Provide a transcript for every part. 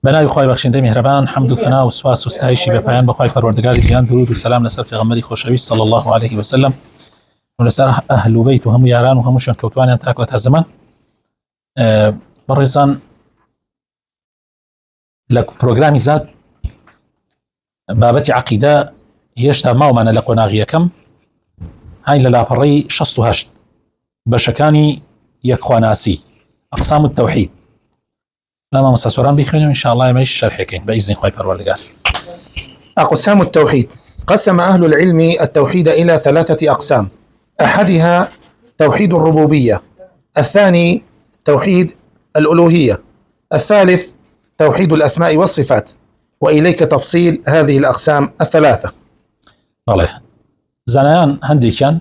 بنای خوای بخشنده مهربان، حمد و ثنا و سپاس و ستایشی به پایان بخوای پروردگاری جهان، درود و سلام لسر پیغمبری خوشویست صلی الله علیه و سلم و لسر اهل و بیت و هم یاران و همشون کوتوانیان تاکو تا زمان. بەڕێزان لە پرۆگرامی زاد بابەتی عەقیدە هێشتا ماومانە لە قۆناغیەکەم، هاین لە لاپەڕەی 68 بەشەکانی یەکخواناسی ئەقسام التەوحید لما مساسوران بيخوينهم إن شاء الله يمشي شرحكين بإذن خوي پروردگار. أقسام التوحيد. قسم أهل العلم التوحيد إلى 3 أقسام، أحدها توحيد الربوبية، الثاني توحيد الألوهية، الثالث توحيد الأسماء والصفات، وإليك تفصيل هذه الأقسام ال3. طالع زنان هندي كان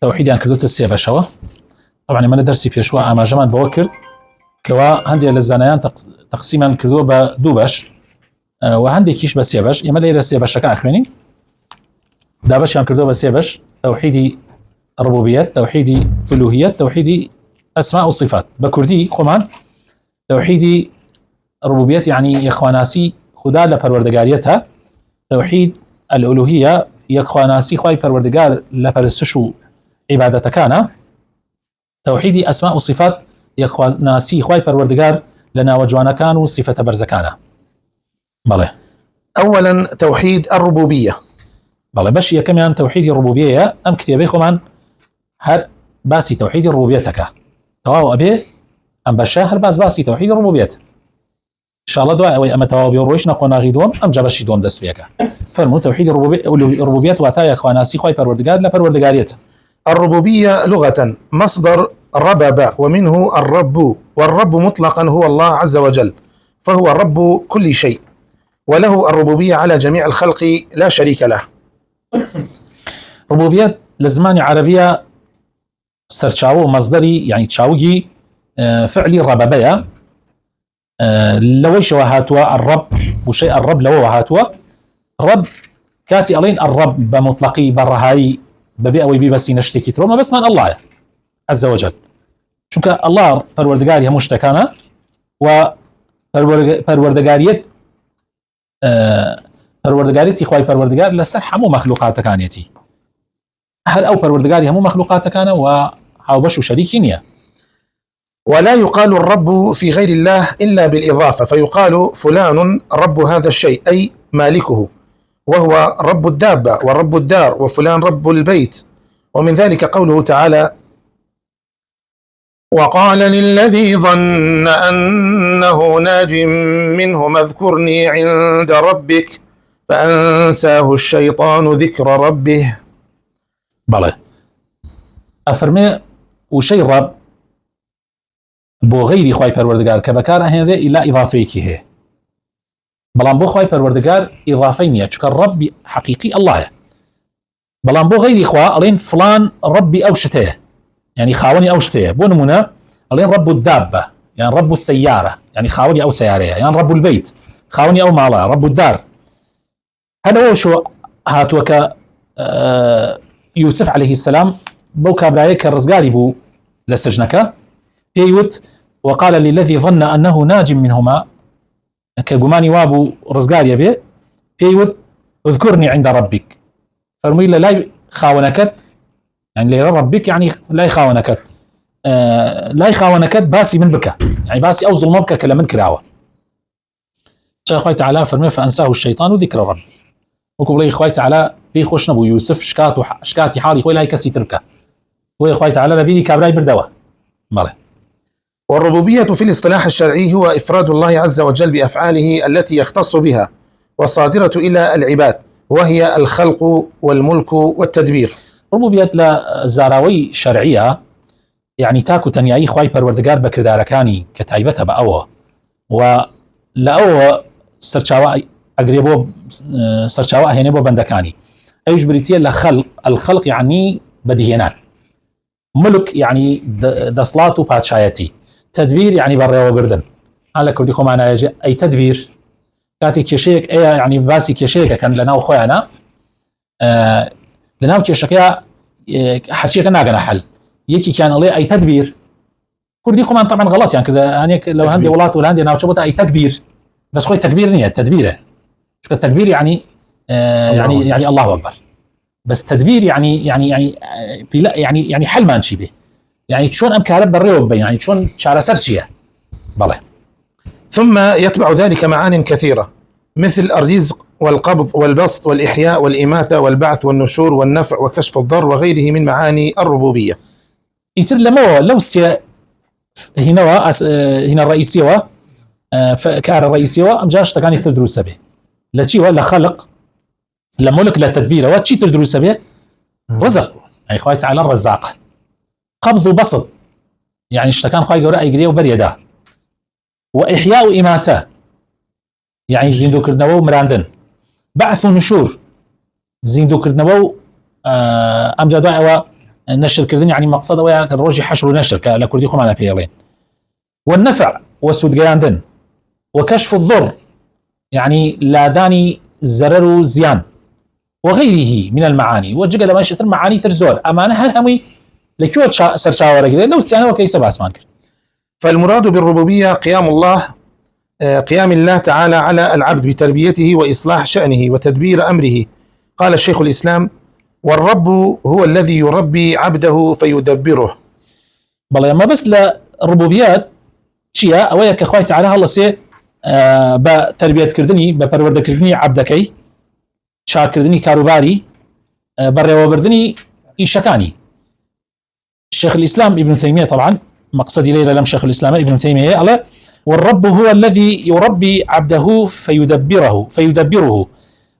توحيد كردوت السيفة شوا، طبعا من درسي بيشوا أما جمان بوكرد كوا هندي للزنایان تقسيما كردو بدو باش وهندي كيش بس يباش يما ليلة سيباش شكا أخواني دا باش يعني كردو بس يباش توحيدي الربوبيات، توحيدي الألوهيات، توحيدي أسماء والصفات. بكردي خمان توحيدي الربوبيات يعني يخواناسي خدا لپروردگاريتها، توحيد الألوهية يخواناسي خواي پروردگار لپرستشو عبادتكانا، توحيدي أسماء والصفات يخواناسي خواي پروردگار لنا وجوانكان وصفة برزكانا. بله. أولا توحيد الربوبية. بله باش يكميان توحيد الربوبية أم كتابيكم عن هر باسي توحيد الربوبيتك تواو أبي أم بشاهر باسي توحيد الربوبيت إن شاء الله دعاء أما تواو بيرويش نقونا غيدون أم جابشي دون دس بيك فرمو توحيد الربوبيت واتايا خواناسي خواي پروردگار لپروردگاريت. الربوبية لغة مصدر ربب ومنه الرب، والرب مطلقا هو الله عز وجل، فهو رب كل شيء وله الربوبية على جميع الخلق لا شريك له. ربوبية لزمان عربية سرچاو مصدري يعني تشاوجي فعلي ربابية لويش وهاتوا الرب وشيء الرب لو وهاتوا رب كاتي ألين الرب بمطلقي برهاي ببيئة ويبي بس نشتكي تروما بس من الله عز وجل، چونك الله پروردگاری هموش تکانا و پروردگاریت پروردگاریتی خوای پروردگار لسر همو مخلوقات كانيتي هل او پروردگاری همو مخلوقات كانا و هاو بشو شريكي نيا. ولا يقال الرب في غير الله إلا بالإضافة، فيقال فلان رب هذا الشيء أي مالكه، وهو رب الدابة ورب الدار وفلان رب البيت. ومن ذلك قوله تعالى: وقال للذي ظن أنه ناج منه اذكرني عند ربك فأنساه الشيطان ذكر ربه. بله أفرمي وشي رب بو غيري خواي پروردگار كبكار هنري إلا إضافيكي هي بلان بو خواي پروردگار إضافينيا چوك الرب حقيقي الله، بلان بو غيري خوا ألين فلان ربي أو شتيه يعني خاوني أو شتيه، بو نمونا ألين رب الدابة يعني رب السيارة يعني خاوني أو سيارة، يعني رب البيت خاوني أو مالا، رب الدار. هذا هو شو هاتوك يوسف عليه السلام بو كابرايك الرزقاري بو لسجنك يوت وقال للذي ظن أنه ناج منهما كقماني وابو رزقاري به يوت اذكرني عند ربك، فرمي لا خاونكت يعني لي ربك يعني لا يخاونكت لا يخاونكت باسي من بكى يعني باسي أو ظلمك كلا من كراوة. شاء خوي تعالى فرمي فأنساه الشيطان ذكر رب وكم لي خوي تعالى بي خوش نبو يوسف شكاتي حالي خوي لا يكسي تركه خوي خوي تعالى نبيني كابراي بردوه ماله. والربوبية في الاصطلاح الشرعي هو إفراد الله عز وجل بأفعاله التي يختص بها والصادرة إلى العباد، وهي الخلق والملك والتدبير. ربوبية لا زاراوي شرعية يعني تاكو تنياي خواي پروردگار بكرداركاني كتايبتها بأوه ولأوه سرچاوا أقريبو سرچاوا هينبو بندكاني أيوش بريتيا لخلق، الخلق يعني بديهنان، ملك يعني دصلات وباتشايتي، تدبير يعني برا وبردن. على كرديكم أنا أي تدبير كاتي كيشيك أي يعني باسي كيشيك كان لنا وخوينا لنا وكيشكيا حشيك ناقنا حل يكي كان عليه أي تدبير كرديكم طبعا غلط يعني كذا يعني لو هندي ولات ولا هندي ناوشبوت أي تكبير بس خوي تكبير نية تدبيره، شو التكبير يعني يعني الله أكبر، بس تدبير يعني حل ما نشي به، يعني شلون أمكاره بالريوب يعني شلون شعر سرشية بله. ثم يتبع ذلك معان كثيرة مثل الرزق والقبض والبسط والإحياء والإماتة والبعث والنشور والنفع وكشف الضر وغيره من معاني الربوبية. يتر لو هنا الرئيسية كار الرئيسية أم جاش تكاني تدرس به لشي ولا خلق لملك لا تدبير وشي تدرس به رزق يعني خوي تعالى الرزاق، قبض وبسط يعني اشتكان خوي قراء يقريه وبريده، وإحياء وإماتة يعني زيندو كردنبو مراندن، بعث ونشور زيندو كردنبو أمجد دعوة نشر كردن يعني مقصد ويا الروجي حشر ونشر لكردي خم على بيرلين، والنفع وسود قياندن، وكشف الضر يعني لا داني زرر وزيان وغيره من المعاني وجد لما يشتر معاني ترزور أمانة هل همي لكيوت سرشاورة لو سيانة وكيسة باسمان كرد. فالمراد بالربوبية قيام الله تعالى على العبد بتربيته وإصلاح شأنه وتدبير أمره. قال الشيخ الإسلام: والرب هو الذي يربي عبده فيدبره. بلا ما بس للربوبيات شيء أويا كخوي تعالى الله سي بتربية كردني بپرورد كردني عبدكي شار كردني كاروباري بروا بردني إيشكاني. الشيخ الإسلام ابن تيمية طبعا مقصدي ليلة لم شيخ الإسلام ابن تيمية قال: والرب هو الذي يربي عبده فيدبره.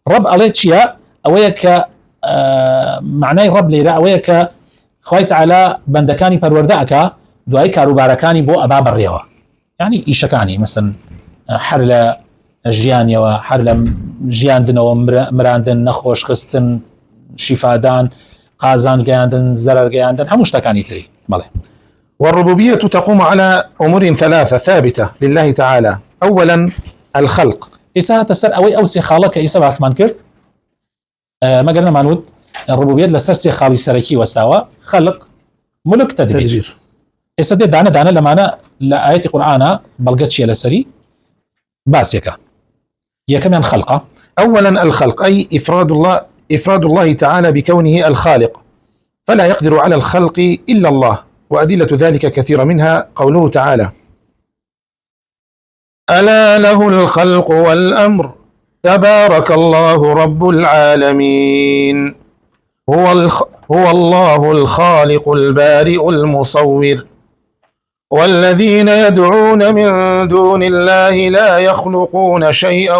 رب عليه شيء أويك معناه رب ليلة أويك خوي تعالى بندكاني پروردأك دعاي كاروباركاني بو أباب الريوة يعني إيشكاني مثلا حرل جياني وحرل جياندن ومراندن نخوش خستن شفادان قازان جياندن زرر جياندن هموش تكاني تري ماله. والربوبية تقوم على أمور ثلاثة ثابتة لله تعالى. أولا الخلق. إيسا تسر أو سي خالق إيسا باسمان كرد ما قلنا مانود الربوبية لسر سي خالي سركي وساوى خلق ملك تدبير. إيسا دي دانا لما أنا لآية قرآن بلغت شيء لسري باسيكا يكمن خلقه. أولا الخلق أي إفراد الله تعالى بكونه الخالق، فلا يقدر على الخلق إلا الله، وأدلة ذلك كثيرة منها قوله تعالى: ألا له الخلق والأمر تبارك الله رب العالمين هو الله الخالق البارئ المصور والذين يدعون من دون الله لا يخلقون شيئا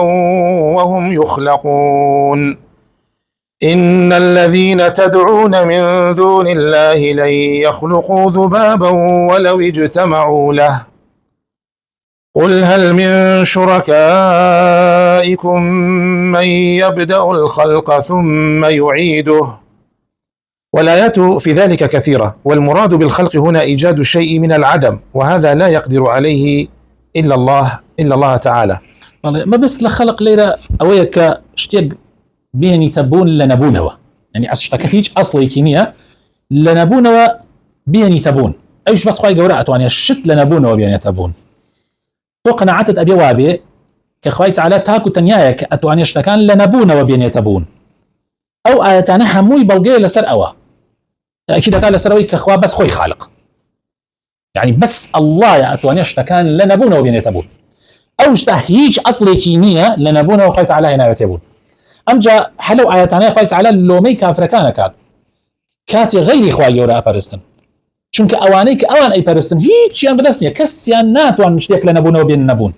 وهم يخلقون إن الذين تدعون من دون الله لن يخلقوا ذبابا ولو اجتمعوا له قل هل من شركائكم من يبدأ الخلق ثم يعيده. والآيات في ذلك كثيرة، والمراد بالخلق هنا إيجاد الشيء من العدم، وهذا لا يقدر عليه إلا الله تعالى. ما بس لخلق ليلة أويك اشتيق بهني تبون لنبونه يعني أشتك هيج أصلي كينية لنبونه بهني تبون أيش بس خواهي قوراء أتواني الشت لنبونه بهني تبون تو قناعتت أبي وابي كخواهي تعالى تاكو تنيايك أتواني اشتكان لنبونه بهني تبون أو آياتانا هموي بلغي لسر أوا تأكيد قال لسروي كخوا بس خوي خالق يعني بس الله يا أتواني اشتكان لنبونه بهني تبون أو اشتهيج أصلي كينية لنبونه وخواهي تعالى هنا يتبون. أمجا حلو آياتنا خوي تعالى لومي كافر كان كاتي غيري خوي يورا أبرستن چونك أوانيك أوان أي برستن هيتش يان بدسنيا كسيان ناتوان مشتيك لنبونه وبين نبون.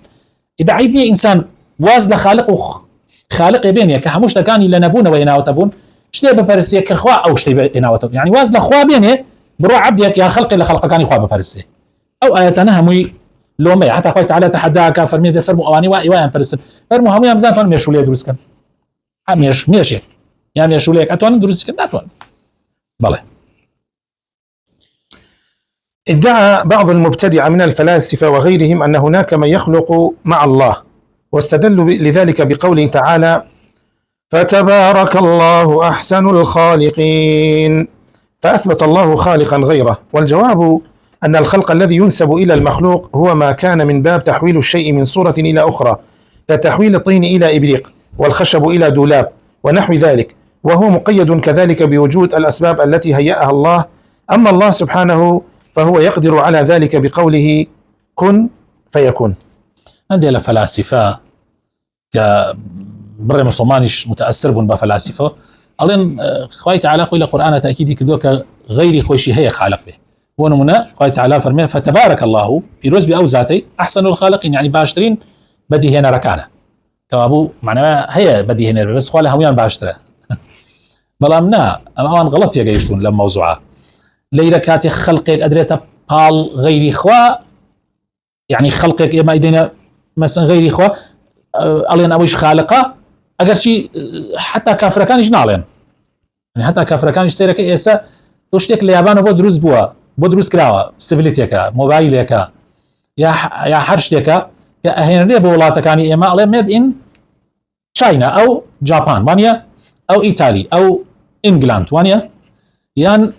إذا عيبني إنسان واز لخالق خالق بينيا كحموش تكاني لنبونه ويناو تبون شتي ببرسيا كخوا أو شتي بيناو تبون يعني واز لخوا بيني بروح عبدك يا خلقي لخلق كاني خوا ببرسيا أو آياتنا هموي لومي حتى خوي تعالى تحداها كافر ميد فرمو أواني وان برستن فرمو هموي أمزان توان ميشوليه دروس كان ماشي يعني شو ليك أتوان دروس كده أتوان بله. ادعى بعض المبتدعة من الفلاسفة وغيرهم أن هناك من يخلق مع الله، واستدلوا لذلك بقوله تعالى: فتبارك الله أحسن الخالقين، فأثبت الله خالقا غيره. والجواب أن الخلق الذي ينسب إلى المخلوق هو ما كان من باب تحويل الشيء من صورة إلى أخرى، كتحويل الطين إلى إبريق والخشب إلى دولاب ونحو ذلك، وهو مقيد كذلك بوجود الأسباب التي هيأها الله. أما الله سبحانه فهو يقدر على ذلك بقوله كن فيكون. عندي الفلاسفة كبر مسلمانش متأثر بون بفلاسفة ألين خوي تعالى خوي القرآن تأكيدي كدوك غير خوشي هي خالق به ونمنا خوي تعالى فرمي فتبارك الله بيروز بأوزاتي أحسن الخالقين، يعني باشترين بدي هنا ركانة كابو معناه هي بدي هنا بس خوالها هميان باشترة بلامنا أمان غلط يا جيشتون لما موضوعه ليلة كاتي خلقك أدريت قال غير إخوة، يعني خلقك ما يدينا مثلا غير إخوة ألين أويش خالقه أجر شيء حتى كافر كان يجنالين، يعني حتى كافر كان يشترك إيسا توشتك اليابان وبدروس بدروس كراوة سيفيليتيكا موبايليكا يا حرشتيكا هنا ليه بولاتا كان إما ألين ميد إن تشاينا أو جابان وانيا أو إيطالي أو إنجلاند وانيا يعني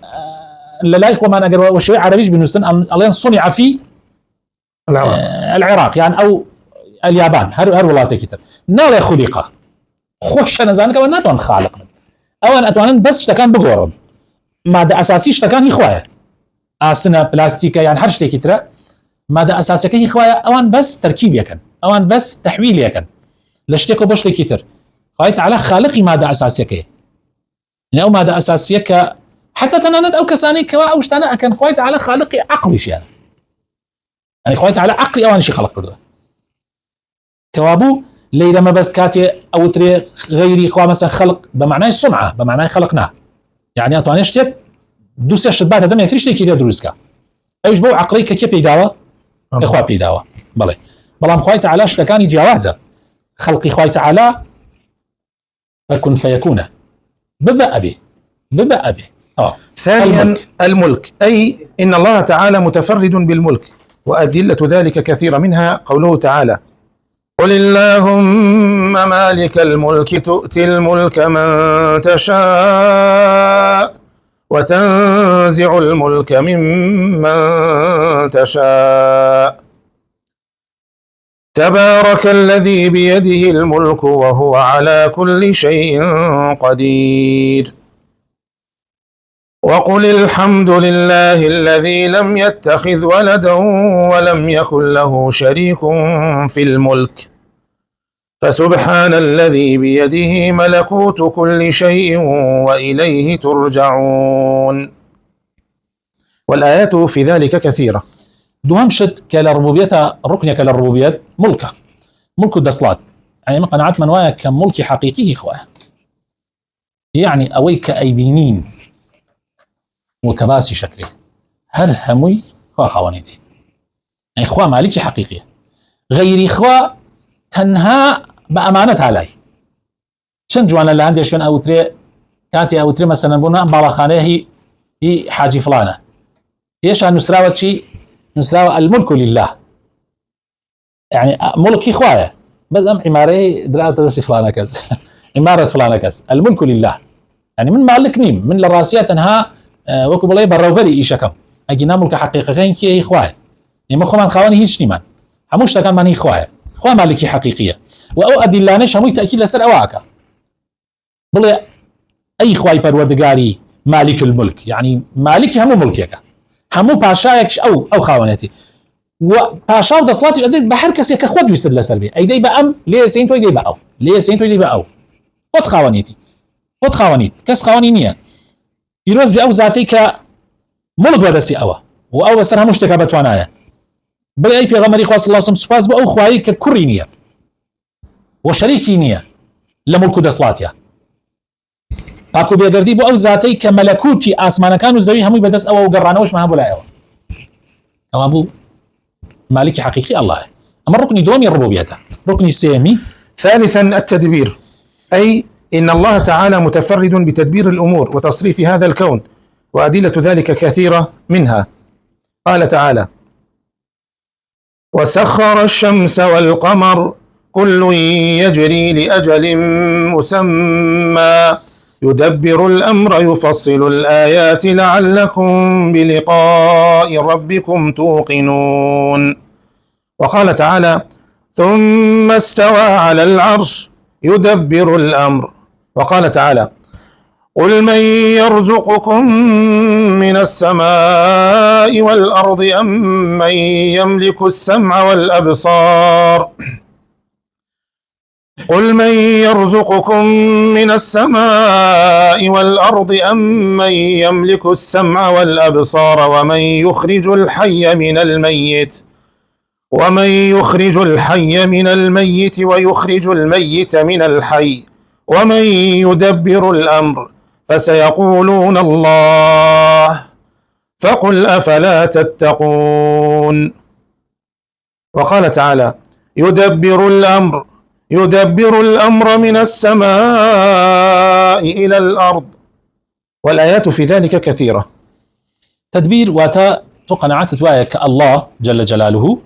لا يقوى ما أجر وشوي عربيش بنوسن ألين صنع في العراق يعني أو اليابان هر ولاتا كتير نالا خليقة خوش نزانك أو ناتوان خالق من أوان أتوانن بس اشتكان بقورن مادة أساسي اشتكان يخوايا آسنا بلاستيكا يعني هر شتي كتير مادة أساسية كي يخوايا أوان بس تركيب يكن أوان بس تحويل يكن لاشتكو بوش كتير خايت على خالقي مادة أساسية كي يعني أو مادة أساسية ك حتى تنانت أو كساني كوا أو اشتنا أكن خايت على خالقي عقلش يعني خايت على عقلي أوان شي خلق برده كوابو ليلة ما بس كاتي أو تري غيري إخوة مثلا خلق بمعنى الصنعة بمعنى خلقناه يعني أتوانيش تيك دوسي الشبات هذا ما يتريش تيكي ليه دروزكا أيش بو عقليك كي بيداوة إخوة بيداوة بلام خواهي تعالى شتكان يجي وازا خلقي خواهي تعالى فكن فيكون ببقى به ثانيا الملك أي إن الله تعالى متفرد بالملك، وأدلة ذلك كثيرة، منها قوله تعالى قل اللهم مالك الملك تؤتي الملك من تشاء وتنزع الملك ممن تشاء تبارك الذي بيده الملك وهو على كل شيء قدير وقل الحمد لله الذي لم يتخذ ولدا ولم يكن له شريك في الملك فسبحان الذي بيده ملكوت كل شيء وإليه ترجعون. والآيات في ذلك كثيرة. دوهمشت كالربوبية ركن كالربوبية ملك الدصلات يعني من قناعات من وايا كملك حقيقي إخوة يعني أويك أيبينين وكباسي شكله هل هموي خوا خوانيتي يعني خوا مالكي حقيقية غير خوا تنها بأمانتها لاي شن جوانا اللي عندي شون أوتري كانتي أوتري مثلا بنا بالاخانه هي حاجي فلانة ايش نسراوة شي نسراوة الملك لله يعني ملكي خوايا بس عمارة دراسة تدسي فلانة كز عمارة فلانة كز الملك لله يعني من مالك نيم من الراسيات تنها وكو بلاي بروبري ايشكم اجينا ملك حقيقيين كي اخويا يما خو من خواني هيش نيمان هموش تكن من اخويا خو مالكي حقيقيه واو ادلانش همو تاكيد لسر اواكا بلا اي اخوي پروردگاري مالك الملك يعني مالكي همو ملكيك همو باشايك او خوانتي وباشا ودصلاتش اديت بحر كسي كخود يسد لسر بي اي دي بام ليه سينتو دي باو ليه سينتو دي باو خد خوانيتي خد خوانيت كس خوانينيه يروز بأو ذاتي كملك ودسي أوا وأو بسرها مشتكى بتوانايا بل أي بيغمري خواص الله سم سفاز بأو خواهي ككرينية وشريكينية لملك دسلاتيا باكو بيقردي بأو ذاتي كملكوتي آسمانا كانوا زوي همي بدس أوا وقرانوش ما بلا أوا كما أبو مالك حقيقي الله. أما الركن دومي الربوبية ركن السيمي. ثالثا التدبير أي إن الله تعالى متفرد بتدبير الأمور وتصريف هذا الكون، وأدلة ذلك كثيرة، منها قال تعالى وسخر الشمس والقمر كل يجري لأجل مسمى يدبر الأمر يفصل الآيات لعلكم بلقاء ربكم توقنون. وقال تعالى ثم استوى على العرش يدبر الأمر. وقال تعالى: قل من يرزقكم من السماء والأرض أم من يملك السمع والأبصار قل من يرزقكم من السماء والأرض أم من يملك السمع والأبصار ومن يخرج الحي من الميت ويخرج الميت من الحي ومن يدبر الأمر فسيقولون الله فقل أفلا تتقون. وقال تعالى: يدبر الأمر من السماء إلى الأرض. والآيات في ذلك كثيرة. تدبير واتا تقنعات توايك الله جل جلاله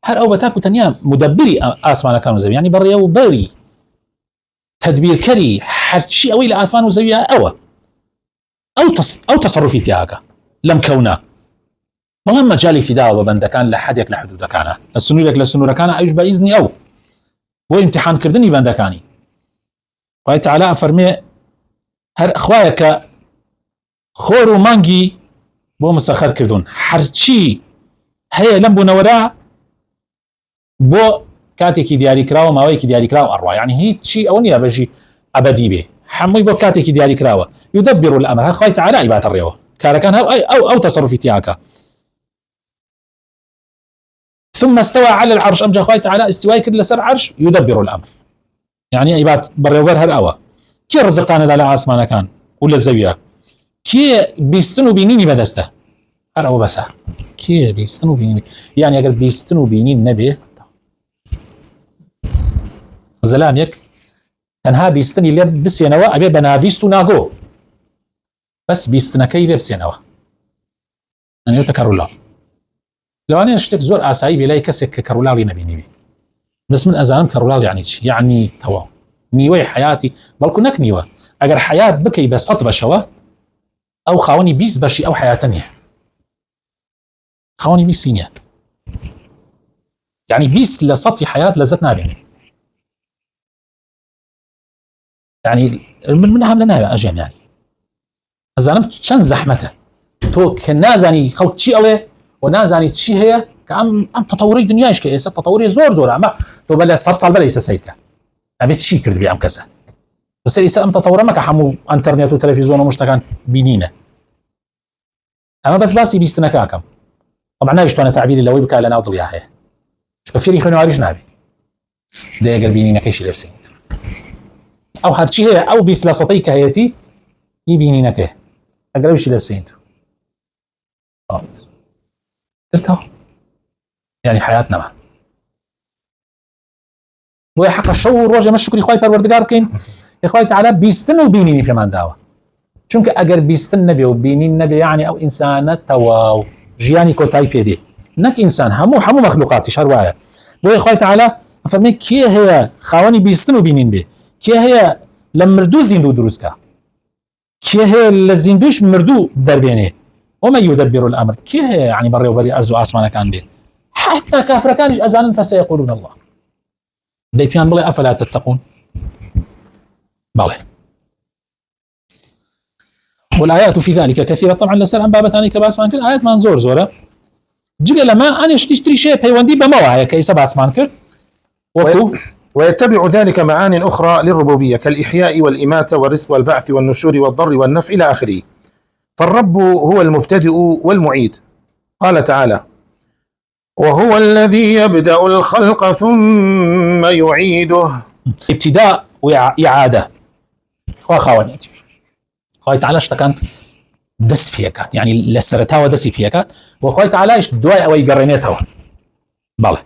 هر او بتاكو تنيا مدبري آسمان كانوا زوي يعني بري او بري تدبير كري حرشي اوي لآسمان وزوية او تصرفي تياكا لم كونا والله مجالي في داوة بندكان لحدك لحدودكانا لسنوركانا ايش بإذني او بو امتحان كردني بندكاني وهي تعالى فرمي هر اخوايك خورو مانجي بو مسخر كردون حرشي هي لم بنورا بو كاتێکی دیاریکراوە ماوەیەکی دیاریکراوە ئەڕوا یعنی هیچی ئەوە نییە بەژی ئەبەدی بێ هەمووی بۆ کاتێکی دیاریکراوە يدبر الأمر خۆی تعالی عیباتە ڕێوە کارەکان ئەو تەسەڕوفی تیاکە. ثم استوى على العرش أمجا خۆی تعالی استوای کرد لەسەر عرش يدبر الأمر يعني عیبات بەڕێوەبەر هەر ئەوە کێ ڕزقانەدا لە ئاسمانەکان و لە زەویە کێ بیستن و بینینی بەدەستە هەر ئەوە بەسە کێ بیستن و بینینی يعني ئەگەر بیستن و بینین نەبێ زەلامێک تەنها بیستنی لێ بسێنەوە ئەبێ بە نابیست و ناگۆ بەس بیستنەکەی بێ بسێنەوە ئەنێتە کەڕولاڵ لەوانەیە شتێک زۆر ئاسایی بێ لای کەسێک کە کەڕولاڵی نەبینی بێ بس من ئەزانم کەڕولاڵ یعنی چی یعنی تەواو نیوەی حیاتی بەڵکو نەک نیوە ئەگەر حیات بکەی بە 100 بەشەوە ئەو خاوەنی 20 بەشی ئەو حیاتە نییە خاوەنی 20 نییە يعني 20 لە 100 حیات لەزەت نابێنی يعني من هم لنا أجيم يعني أزانم چەند زەحمەتە تۆ کە نازانی خەڵک چی ئەوێ و نازانی چی هەیە کە ئەم تەتەوڕی دنیایش کە ئێستا تەتەوڕی زۆر ئەمە تۆ بە لە 100 ساڵ بەلە ئێستا سەیرکە ئەبێت چی کرد بێ ئەم کەسە بەسەر ئێستا ئەم تەتەوڕە مەکە هەموو ئەنتەرنێت و تەلەڤیزۆن و شتەکان بینینە ئەمە بەس باسی بیستنەکە ئەکەم طبعا ناویشتوانە تعبیری لەوەی بکات لە ناو دڵیا هەیە چونکە فێری خوێنەواریش نابێ دەیەگەر بینینەکەیشی لێ بسێنیت ئەو هەرچی هەیە ئەو 20 لە 100ی کە هەیەتی هی بینینەکەی ئەگەر ئەویشی لێ بسێنیت ترتاو يعني حياة نما بۆیە حەقە شەو و ڕۆژ ئێمە شکری خوای پەروەردگار بکەین خوای تعالی بیستن و بینینی پێمان داوە چونکە ئەگەر بیستن نەبێ و بینین نەبێ یعنی ئەو ئینسانە تەواو ژیانی کۆتایی پێدێ نەک ئینسان هەموو مەخلوقاتیش هەر وایە بۆیە خوای تعالی فەرمێ کێ هەیە خاوەنی بیستن و بینین بێ کێ هەیە لە مردوو زیندوو دروستکە کێ هەیە لە زیندووش مردوو دەربێنێ وما يدبر الأمر كي هي يعني بري وبري أرزو آسمان كان بيه حتى كافر كانش أزانا فسيقولون الله دي بيان بلي أفلا تتقون بلي والآيات في ذلك كثيرة طبعا لسال عن بابتاني كباسمان كر آيات منزور زورة جيجا لما أنا تشتري شيء بيواندي بمواعي كيسا باسمان كر ويتبع ذلك معان أخرى للربوبية كالإحياء والإماتة والرزق والبعث والنشور والضر والنفع إلى آخره. فالرب هو المبتدئ والمعيد. قال تعالى: وهو الذي يبدأ الخلق ثم يعيده. ابتداء وإعادة وخوانيتي خوي تعالى اشتكان دس فيكات يعني لسرتها ودسي فيكات وخوي تعالى ايش دواء او يقرنيتها بله.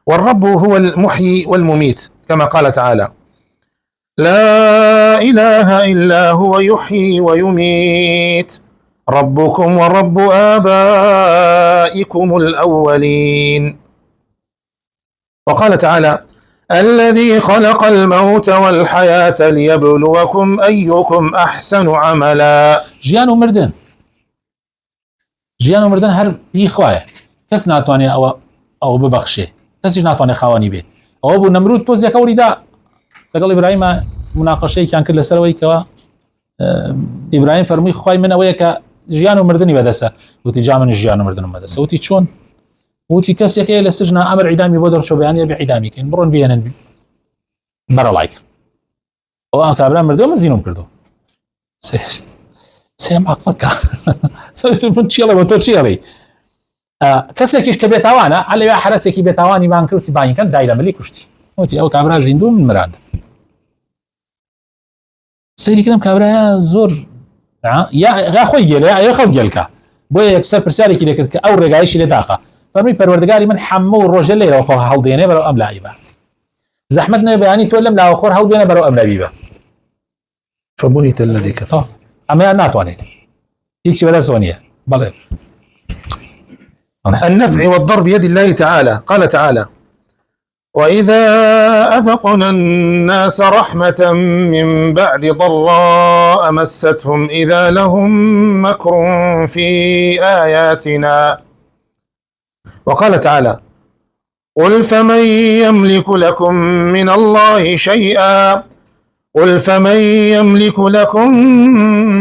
والرب هو المحيي والمميت كما قال تعالى: لا إله إلا هو يحيي ويميت ربكم ورب آبائكم الأولين. وقال تعالى: الذي خلق الموت والحياة ليبلوكم أيكم أحسن عملا. جيان ومردن هر بي خوايا كس ناتواني أو ببخشي كس ناتواني خواني بي ئەوە بوو نەمرود تۆزیەکە وریدا لەگەڵ ئیبراهیمە مناقەشەیەکیان کرد لەسەرەوەی کەوە ئیبراهیم فەرمووی خوای من ئەوەیە کە ژیان و مردنی بەدەستە وتی جا من ژیان و مردنم بەدەستە وتی چۆن وتی کەسێکەیە لە سژنە ئەمر عیدامی بۆ دەرچۆ بەیانە بێعیدامیکەین بڕۆن بێنن بەرەڵای کرد ئەو کابرا مردووە من زینم کردو سێم عەقڵەکە من چیڵێ بۆ تۆ چیڵێ کەسێکیش کە بێتاوانە عەلەوێ حرەسێکی بێتاوانی مان کردی باینکەن دای لە ملی کوشتی وتی ئەو کابرا زیندوو من مراند سەیری کردم کابرایە زۆر یا خۆی گێلە یا خەڵ گێلکە بۆیە یەکسەر پرسیارێکی لێ کرد کە ئەو ڕێگایشی لێ داخە فەرمووی پەروەردگاری من حەمە و ڕۆژە لێرەوە خۆ هەڵدێنێ بەرەو ئەم لایبە زەحمەت نەبێ بەیانی تۆ لەم لاوەخۆر هەڵدێنە بەرەو ئەم لایبە فبهت الذي كفر ئەمەیان ناتوانێت هیچی بەدەستەوە نییە بەڵێ النفع والضر بيد الله تعالى. قال تعالى: وإذا أذقنا الناس رحمة من بعد ضراء مستهم إذا لهم مكر في آياتنا. وقال تعالى: قل فمن يملك لكم من الله شيئا قل فمن يملك لكم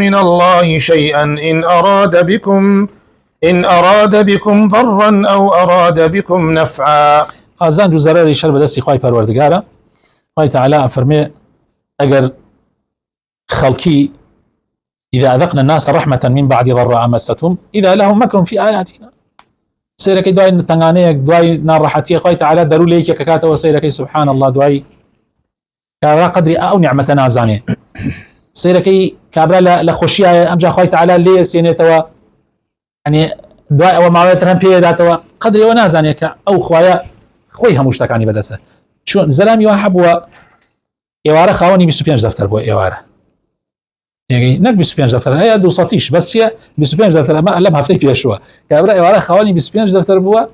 من الله شيئا إن أراد بكم ضرا أو أراد بكم نفعا. قازان زەرەری شەر بەدەستی خوای پەروەردگارە خوای تەعالا ئەفەرمێ ئەگەر خەڵکی إذا أذقنا الناس رحمة من بعد ضراء مستهم إذا لهم مكر في آياتنا سيركي دوای تنگانەیەک دوای ناڕەحەتیە خوای تەعالا دەرو لە یەکێک کاتەوە سەیرەکەی سبحان الله دوای کابرا قدری ئەو نیعمەتە نازانێ سەیرەکەی کابرا لە خۆشیایە ئەمجا خوای تەعالا لێ سێنێتەوە يعني دوای ئەوە ماوەیەتر هەم پێداتەوە قدرەوە نازانێت کە ئەو خوایە خۆی هەموو شتەکانی بەدەستە چۆن زەلامی وا هەبووە ئێوارە خاوەنی 25 دەفتەر بۆ ئێوارە نەک 25 دەفتەر هەیە 200 بەس چیە 25 دەفتەر ئەمە لەم هەفتەی پێشووە کابرا ئێوارە خاوەنی 25 دەفتەر بووە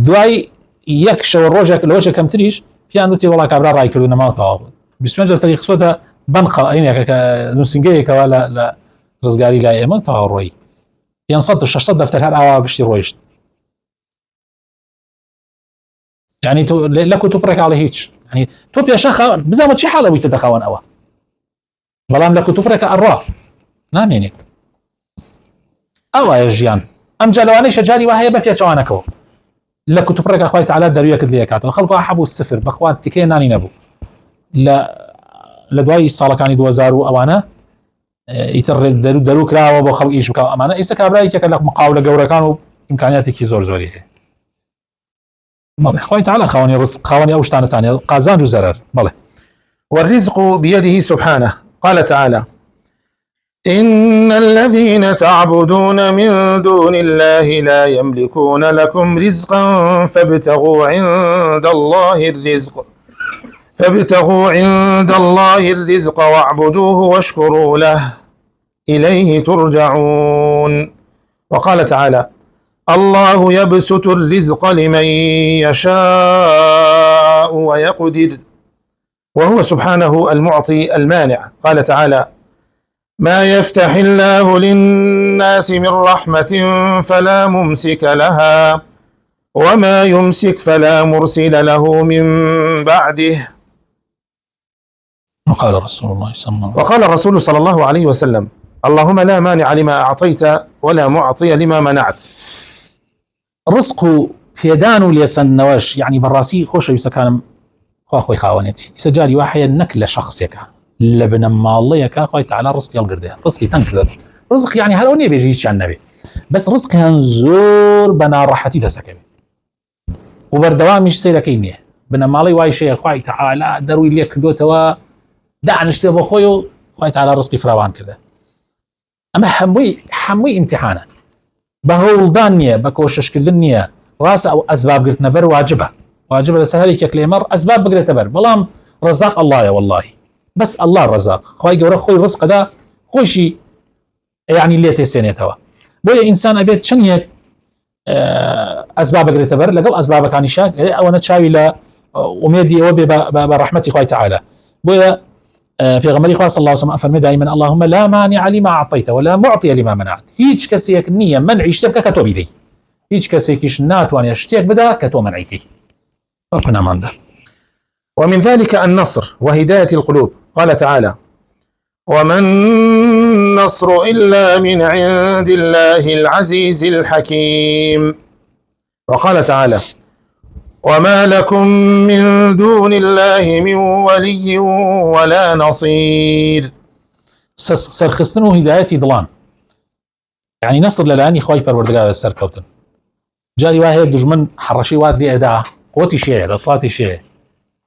دوای یەک شەو ڕۆژێک لەوەشە کەمتریش پیان وتی وڵا کابرا ڕایکردو نەماوەتەوە 25 دەفتەری خسۆتە بەنقە عینێکە کە نووسنگەیەکەوە لە ڕزگاری لای ئێمە تەواڕۆی 500 و 600 دەفتەر هەر ئاوا گشتی ڕۆیشت يعني تو لا كنت برك على هيك يعني تو بيشان خاون بزعم شي حاله ويت تخاون اوا بلام لا كنت برك الرا نعم يعني اوا يا جيان ام جلواني شجاري وهي بفيا شوانكو لا كنت برك اخوي تعالى دريك دليكات خلقوا حبوا الصفر باخوان تكين ناني نبو لا دواي صالة كاني دوزارو اوانا يتر درو كراوا بو خلق ايش بكا امانه ايسا كابراي كلك مقاوله جوره كانوا امكانياتك زور زوري خوي تعالى خاوني رزق خاوني أو شتانة تانية قازان جو زرر بله. والرزق بيده سبحانه. قال تعالى: إن الذين تعبدون من دون الله لا يملكون لكم رزقا فابتغوا عند الله الرزق واعبدوه واشكروا له إليه ترجعون. وقال تعالى: الله يبسط الرزق لمن يشاء ويقدر وهو سبحانه المعطي المانع. قال تعالى: ما يفتح الله للناس من رحمة فلا ممسك لها وما يمسك فلا مرسل له من بعده. وقال الرسول صلى الله عليه وسلم: اللهم لا مانع لما أعطيت ولا معطي لما منعت. رزق پێدان و لێسەندنەوەش يعني بەڕاستی خۆشەویستە کانم خوا خۆی خاوەنێتی ئیسەجاری وایە نەک لە شخصێکە لە بنە ماڵەیەکە خوای تەعالا ڕزقی هەڵگردێ ڕزقی تەنگ کردێت ڕزق يعني هەرەوە نییە بێژی هیچیان نەبێ بەس ڕزقیان زۆر بە ناڕەحەتی دەسەکەوێت و بەردەوامیش سەیرەکەی نییە بنە ماڵی وای شەیە خوای تەعالا دەروی لێ کردوتەوە دانیشتێ بۆ خۆی و خوای تەعالا ڕزقی فراوان کردە ئەمە هەمووی ئیمتیحانە بە هەوڵدان نییە بە کۆششکردن نییە ڕاستە ئەو ئەسباب گرتنە بەر واجبە لەسەر هەرێکێک لێمەڕ ئەسباب بگرێتە بەر بەڵام ڕزاق ئەڵڵایە والله بەس ئەڵڵا ڕزاق خوای گەورە خۆی ڕزقەدا خۆشی یعنی لێ تێسێنێتەوە بۆیە ئینسان ئەبێت چەندێک ئەسباب بگرێتە بەر لەگەڵ ئەسبابەکانیشان ئەوەنە چاوی لە ئومێدی ئەوە بێ بە ڕەحمەتی خوای تەعالا بۆیە پیغمبری خدا صلی الله علیه و سلم فرمود دائما اللهم لا مانع لما اعطيت ولا معطي لما منعت هیچ کەسێک نییە منعی شتێک کە تۆ بیدەی هیچ کەسێکیش ناتوانێت شتێک بدا کە تۆ منعیکەی وەکو ناماندا ومن ذلك النصر وهداية القلوب. قال تعالى: وما النصر إلا من عند الله العزيز الحكيم. وقال تعالى: وما لكم من دون الله من ولي ولا نصير. سرخستن وهدايتي ضلان يعني نصر للاني خواي پروردگار سركوتن جاري واحد دجمن حرشي واد لي ادا قوتي شيء رصلاتي شيء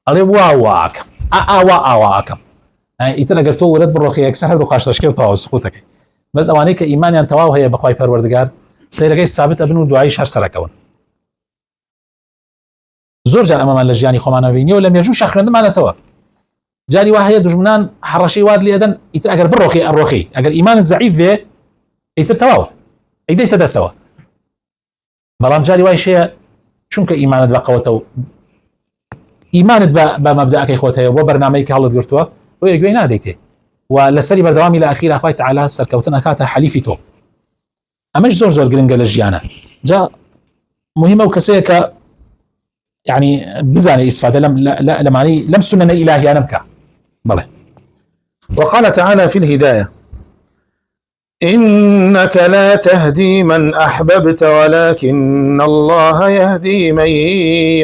علي واواك اواكم يعني اذا قلتو ولد بروخي اكثر هذا قاش تشكيل طاو سقوطك بس اوانيك ايمان ان تواو هي بخواي پروردگار سيرغي ثابت ابن دعاي شهر سركون زور جار امام لجاني خمانه بيني ولم يجوش اخرن ما نتوا جاري واحد دجمنان حرشي واد لي ادن اذا اگر بروخي الروخي اگر ايمان الزعيف في ايتر تواو ايدي تدسوا بلام جاري واي شيء شونك ايمانت بقوته ايمانت بمبدأك اخوته وبرنامجك هلط قرتوا ويقوي ناديته ولسري بردوام الى اخير اخوي تعالى سركوتنا كاتا حليفي تو امش زور قرنقه للجيانه جاء مهمه وكسيك يعني بزاني استفاده لم سنن الهي انبكى بله. وقال تعالى في الهدايه: إنك لا تهدي من أحببت ولكن الله يهدي من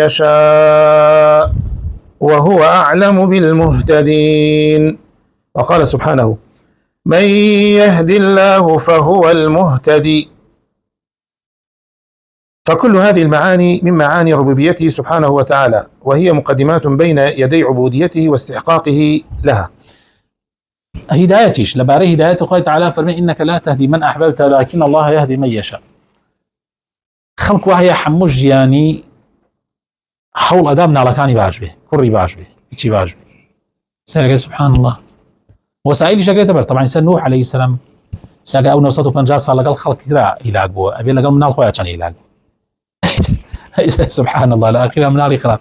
يشاء وهو أعلم بالمهتدين. وقال سبحانه: من يهد الله فهو المهتدي. فكل هذه المعاني من معاني ربوبيته سبحانه وتعالى، وهي مقدمات بين يدي عبوديته واستحقاقه لها. هدايتيش لباري هدايته خوي تعالى فرمي إنك لا تهدي من أحببت ولكن الله يهدي من يشاء. خلق وهي حموج يعني حول أدابنا على كاني باجبه كري باجبه بيتشي باجبه سيقول سبحان الله وسائل شكل تبر طبعا إنسان نوح عليه السلام ساقا أو نوصته بنجاس صار لقال خلق كتيرا إلاقبه أبي لقال من الخويا كان إلاقبه سبحان الله الأخيرا من الإقرار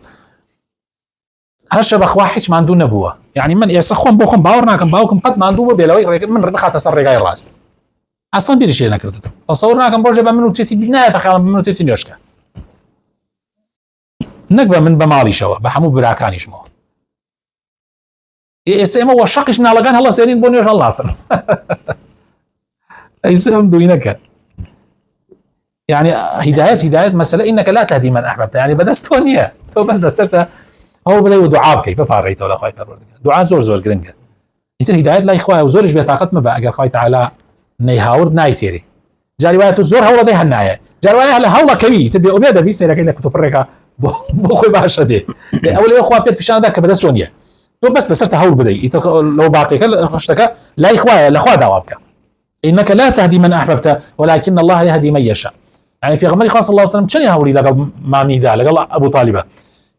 هالشبخ واحد ما عنده نبوة يعني من يسخون بوخم باورنا كم باوكم قد ما عنده بيلوي من ربخة تسرق غير راس اصلا بيري شيء نكرت تصورنا كم برجع بمنو تيتي بناء تخيل بمنو تيتي نيوشكا نقبه من بمالي شوا بحمو براكاني شمو يسمى وشقش من على كان الله سيرين بونيوش الله اصلا يسمى دوينك يعني هداية مسألة إنك لا تهدي من أحببت يعني بدستونيا تو بس دسرتها هو بدأ دعاء كيف فاريته ولا خايف دعاء زور قرنجة يصير هداية لا إخوة وزورش بيطاقت ما بقى أجر خايف تعالى نيهاور نايتيري جاريوات الزور هولا ذي هالناية جاريوات لا هولا كبي تبي أبيدا بي سيرك إنك تبرك بخوي باشا به أول إخوة بيت بشان ذاك بدستونيا تو بس دسرت هول بدأ لو باقي كل اشتكى لا إخوة لا إخوة دعوابك إنك لا تهدي من أحببت ولكن الله يهدي من يشاء يعني في غمر خاص الله صلى الله عليه وسلم هولي لقى ما ميدا لقى أبو طالبة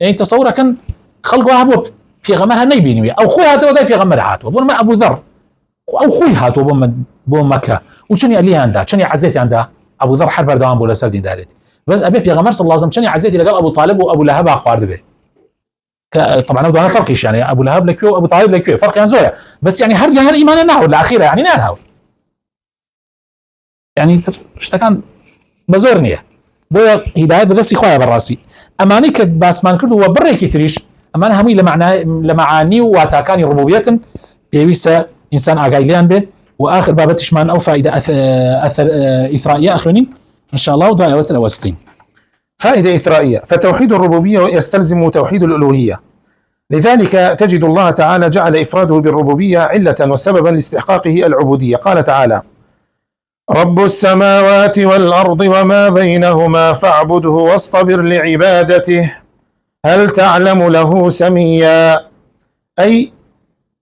يعني تصور كان خلق واحد في غمرها نيبيني أو خوها هاتوا في غمرها هاتوا بون ما أبو ذر أو خوي هاتوا بون مكة وشني اللي عنده شني عزيتي عنده أبو ذر حرب دوام ولا سردين دارت بس أبي في غمر صلى الله عليه وسلم شني عزيتي لقى أبو طالب وأبو لهب أخوارد به طبعا أنا فرقش يعني أبو لهب لكيو أبو طالب لكيو فرق يعني زويا بس يعني هر يعني إيمان نهو الأخيرة يعني نهو يعني اشتكان بزورنيه بويا هداية بدسي خويا بالراسي أمانيك باسمان كردو وبريكي تريش أمانة همي لمعاني واتاكاني ربوبية بيويسا إنسان عقايليان به وآخر بابتش مان أو فائدة أثر إثرائية أخرين إن شاء الله ودعاء وثل أوسطين. فائدة إثرائية: فتوحيد الربوبية يستلزم توحيد الألوهية، لذلك تجد الله تعالى جعل إفراده بالربوبية علة وسببا لاستحقاقه العبودية. قال تعالى: رب السماوات والأرض وما بينهما فاعبده واصطبر لعبادته هل تعلم له سميا، أي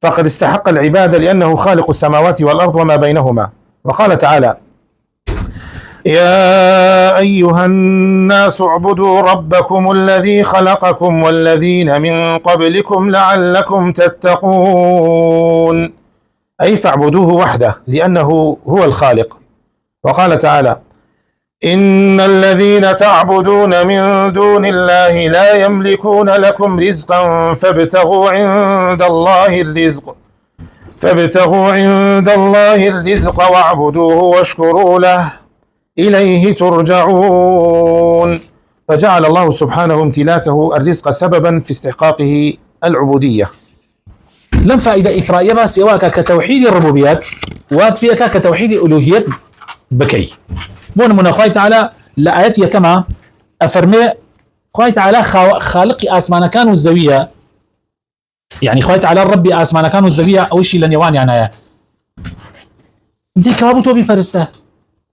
فقد استحق العبادة لأنه خالق السماوات والأرض وما بينهما. وقال تعالى: يا أيها الناس اعبدوا ربكم الذي خلقكم والذين من قبلكم لعلكم تتقون، أي فاعبدوه وحده لأنه هو الخالق. وقال تعالى: إن الذين تعبدون من دون الله لا يملكون لكم رزقا فابتغوا عند الله الرزق واعبدوه واشكروا له إليه ترجعون. فجعل الله سبحانه امتلاكه الرزق سببا في استحقاقه العبودية. لم فائدة إفرائية بس يواك كتوحيد الربوبيات وات فيك كتوحيد الألوهيات بكي بون من خوي تعالى لآياتي كما أفرمي خوي تعالى خالق آسمان كانوا الزوية يعني خوي تعالى ربي آسمان كانوا الزوية أو شيء لن يوان يعني دي كوابو توبي فرسته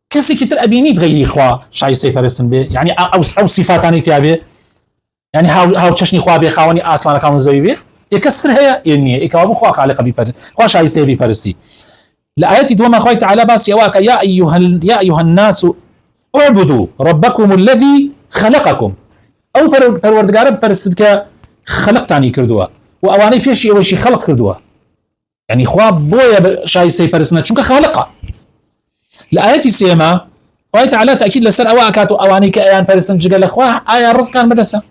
كسي كتر أبينيت غيري خوا شاي سي فرسن بي يعني أو صفاتاني تيابي يعني هاو تشني خوا بي خاوني آسمان كانوا الزوية بي يكسر هي إني إكوابو خوا خالق بي فرس خوا شاي سي بي فرستي لآياتي دوما خوي تعالى بس يواك يا أيها الناس اعبدوا ربكم الذي خلقكم أو پروردگار پرستك خلقتاني كردوا وأواني بيشي أول خلق كردوا يعني خوا بويا شاي سي پرستنا چونك خالقه لآياتي سيما خوي تعالى تأكيد لسر أواكاتو أواني كأيان پرستن جگل خوا آيا رزقان بدسا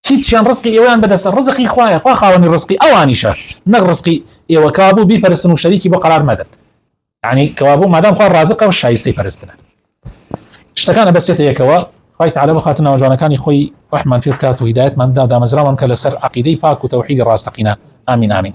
هیچیان رزقی ئێوەیان بەدەستە ڕزقی خوایە خوا خاوەنی ڕزقی ئەوانیشە نەک ڕزقی ئێوە کەوابوو بیپەرستن و شەریکی بۆ قەرار مەدەن یعنی کەوابوو مادام خوا ڕازقە و شایستەی پەرستنە شتەکانە بەسێتە یەکەوە خوای تعالە بخاتە ناوجوانەکانی خۆی ڕەحمان پێ بکات و هیدایەتمان بدا دامەزراومان کە لەسەر عەقیدەی پاک و تەوحیدی ڕاستەقینە ئامین ئامین